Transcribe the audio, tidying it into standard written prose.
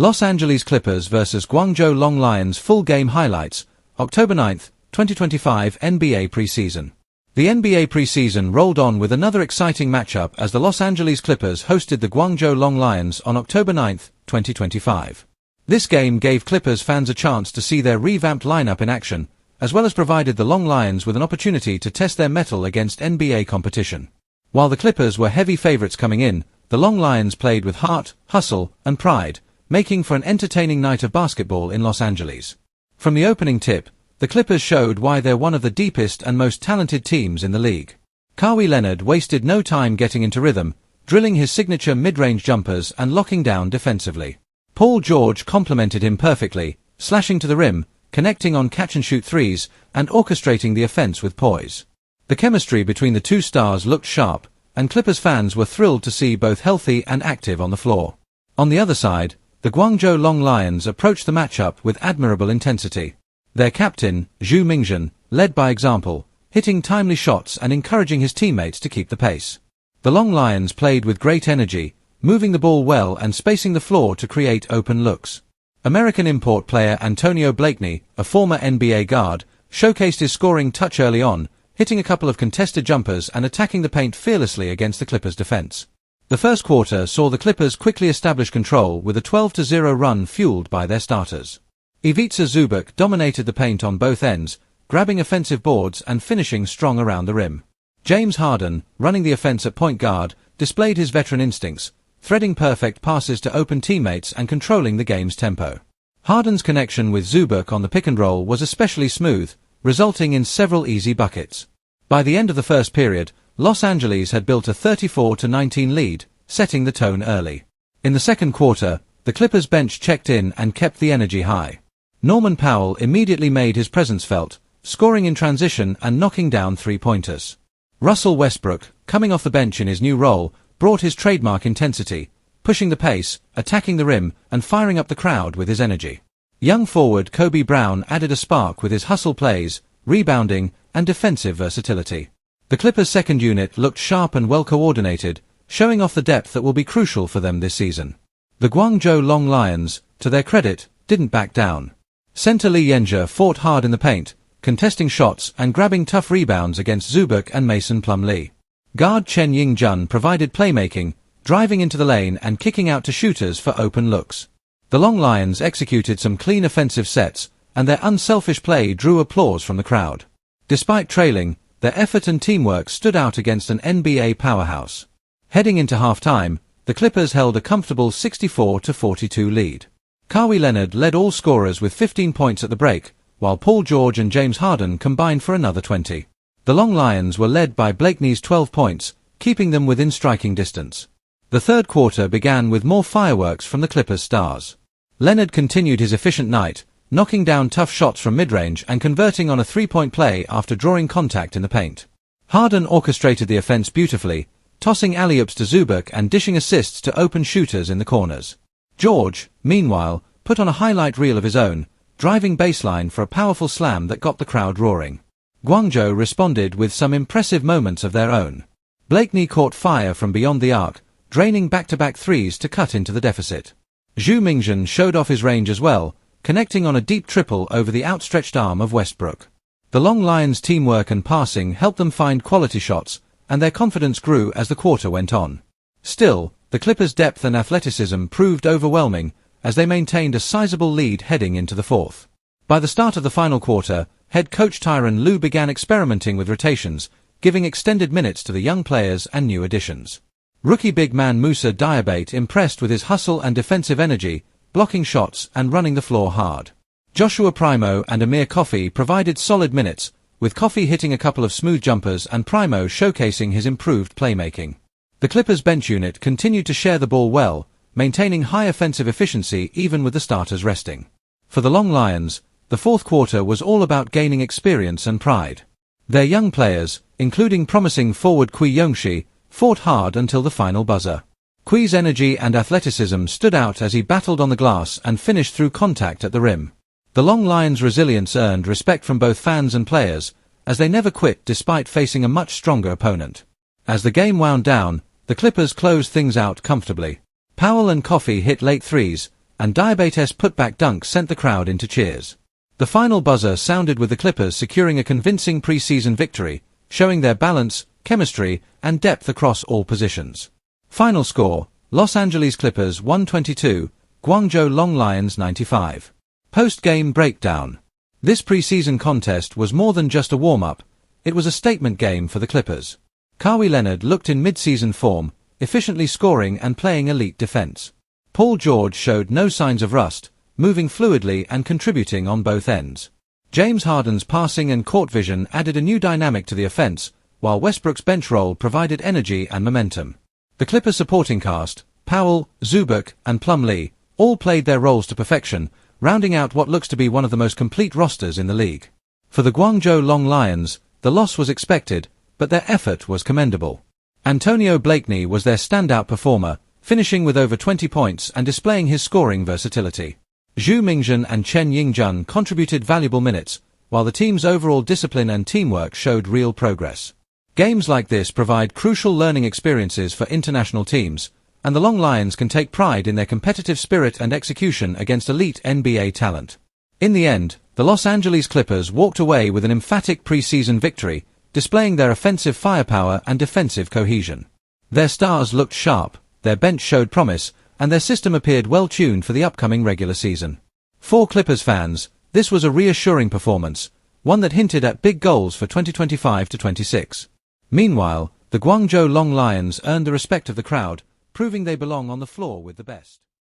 Los Angeles Clippers vs Guangzhou Loong Lions full game highlights, October 9, 2025 NBA Preseason. The NBA Preseason rolled on with another exciting matchup as the Los Angeles Clippers hosted the Guangzhou Loong Lions on October 9, 2025. This game gave Clippers fans a chance to see their revamped lineup in action, as well as provided the Loong Lions with an opportunity to test their mettle against NBA competition. While the Clippers were heavy favorites coming in, the Loong Lions played with heart, hustle, and pride, making for an entertaining night of basketball in Los Angeles. From the opening tip, the Clippers showed why they're one of the deepest and most talented teams in the league. Kawhi Leonard wasted no time getting into rhythm, drilling his signature mid-range jumpers and locking down defensively. Paul George complemented him perfectly, slashing to the rim, connecting on catch-and-shoot threes, and orchestrating the offense with poise. The chemistry between the two stars looked sharp, and Clippers fans were thrilled to see both healthy and active on the floor. On the other side, the Guangzhou Loong Lions approached the matchup with admirable intensity. Their captain, Zhu Mingzhen, led by example, hitting timely shots and encouraging his teammates to keep the pace. The Loong Lions played with great energy, moving the ball well and spacing the floor to create open looks. American import player Antonio Blakeney, a former NBA guard, showcased his scoring touch early on, hitting a couple of contested jumpers and attacking the paint fearlessly against the Clippers' defense. The first quarter saw the Clippers quickly establish control with a 12-0 run fueled by their starters. Ivica Zubac dominated the paint on both ends, grabbing offensive boards and finishing strong around the rim. James Harden, running the offense at point guard, displayed his veteran instincts, threading perfect passes to open teammates and controlling the game's tempo. Harden's connection with Zubac on the pick-and-roll was especially smooth, resulting in several easy buckets. By the end of the first period, Los Angeles had built a 34-19 lead, setting the tone early. In the second quarter, the Clippers bench checked in and kept the energy high. Norman Powell immediately made his presence felt, scoring in transition and knocking down three-pointers. Russell Westbrook, coming off the bench in his new role, brought his trademark intensity, pushing the pace, attacking the rim, and firing up the crowd with his energy. Young forward Kobe Brown added a spark with his hustle plays, rebounding, and defensive versatility. The Clippers' second unit looked sharp and well-coordinated, showing off the depth that will be crucial for them this season. The Guangzhou Loong Lions, to their credit, didn't back down. Center Lee Yenja fought hard in the paint, contesting shots and grabbing tough rebounds against Zubac and Mason Plumlee. Guard Chen Ying-jun provided playmaking, driving into the lane and kicking out to shooters for open looks. The Loong Lions executed some clean offensive sets, and their unselfish play drew applause from the crowd. Despite trailing, their effort and teamwork stood out against an NBA powerhouse. Heading into halftime, the Clippers held a comfortable 64-42 lead. Kawhi Leonard led all scorers with 15 points at the break, while Paul George and James Harden combined for another 20. The Loong Lions were led by Blakeney's 12 points, keeping them within striking distance. The third quarter began with more fireworks from the Clippers' stars. Leonard continued his efficient night, knocking down tough shots from mid-range and converting on a three-point play after drawing contact in the paint. Harden orchestrated the offense beautifully, tossing alley-oops to Zubac and dishing assists to open shooters in the corners. George, meanwhile, put on a highlight reel of his own, driving baseline for a powerful slam that got the crowd roaring. Guangzhou responded with some impressive moments of their own. Blakeney caught fire from beyond the arc, draining back-to-back threes to cut into the deficit. Zhu Mingzhen showed off his range as well, connecting on a deep triple over the outstretched arm of Westbrook. The Loong Lions' teamwork and passing helped them find quality shots, and their confidence grew as the quarter went on. Still, the Clippers' depth and athleticism proved overwhelming, as they maintained a sizable lead heading into the fourth. By the start of the final quarter, head coach Tyronn Lue began experimenting with rotations, giving extended minutes to the young players and new additions. Rookie big man Moussa Diabate impressed with his hustle and defensive energy, blocking shots and running the floor hard. Joshua Primo and Amir Coffey provided solid minutes, with Coffey hitting a couple of smooth jumpers and Primo showcasing his improved playmaking. The Clippers' bench unit continued to share the ball well, maintaining high offensive efficiency even with the starters resting. For the Loong Lions, the fourth quarter was all about gaining experience and pride. Their young players, including promising forward Kui Yongshi, fought hard until the final buzzer. Kui's energy and athleticism stood out as he battled on the glass and finished through contact at the rim. The Loong Lions' resilience earned respect from both fans and players, as they never quit despite facing a much stronger opponent. As the game wound down, the Clippers closed things out comfortably. Powell and Coffey hit late threes, and Diabetes' putback dunk sent the crowd into cheers. The final buzzer sounded with the Clippers securing a convincing preseason victory, showing their balance, chemistry, and depth across all positions. Final score: Los Angeles Clippers 122, Guangzhou Loong Lions 95. Post-game breakdown. This preseason contest was more than just a warm-up, it was a statement game for the Clippers. Kawhi Leonard looked in mid-season form, efficiently scoring and playing elite defense. Paul George showed no signs of rust, moving fluidly and contributing on both ends. James Harden's passing and court vision added a new dynamic to the offense, while Westbrook's bench role provided energy and momentum. The Clippers supporting cast, Powell, Zubac, and Plumlee, all played their roles to perfection, rounding out what looks to be one of the most complete rosters in the league. For the Guangzhou Loong Lions, the loss was expected, but their effort was commendable. Antonio Blakeney was their standout performer, finishing with over 20 points and displaying his scoring versatility. Zhu Mingjun and Chen Yingjun contributed valuable minutes, while the team's overall discipline and teamwork showed real progress. Games like this provide crucial learning experiences for international teams, and the Loong Lions can take pride in their competitive spirit and execution against elite NBA talent. In the end, the Los Angeles Clippers walked away with an emphatic preseason victory, displaying their offensive firepower and defensive cohesion. Their stars looked sharp, their bench showed promise, and their system appeared well-tuned for the upcoming regular season. For Clippers fans, this was a reassuring performance, one that hinted at big goals for 2025-26. Meanwhile, the Guangzhou Loong Lions earned the respect of the crowd, proving they belong on the floor with the best.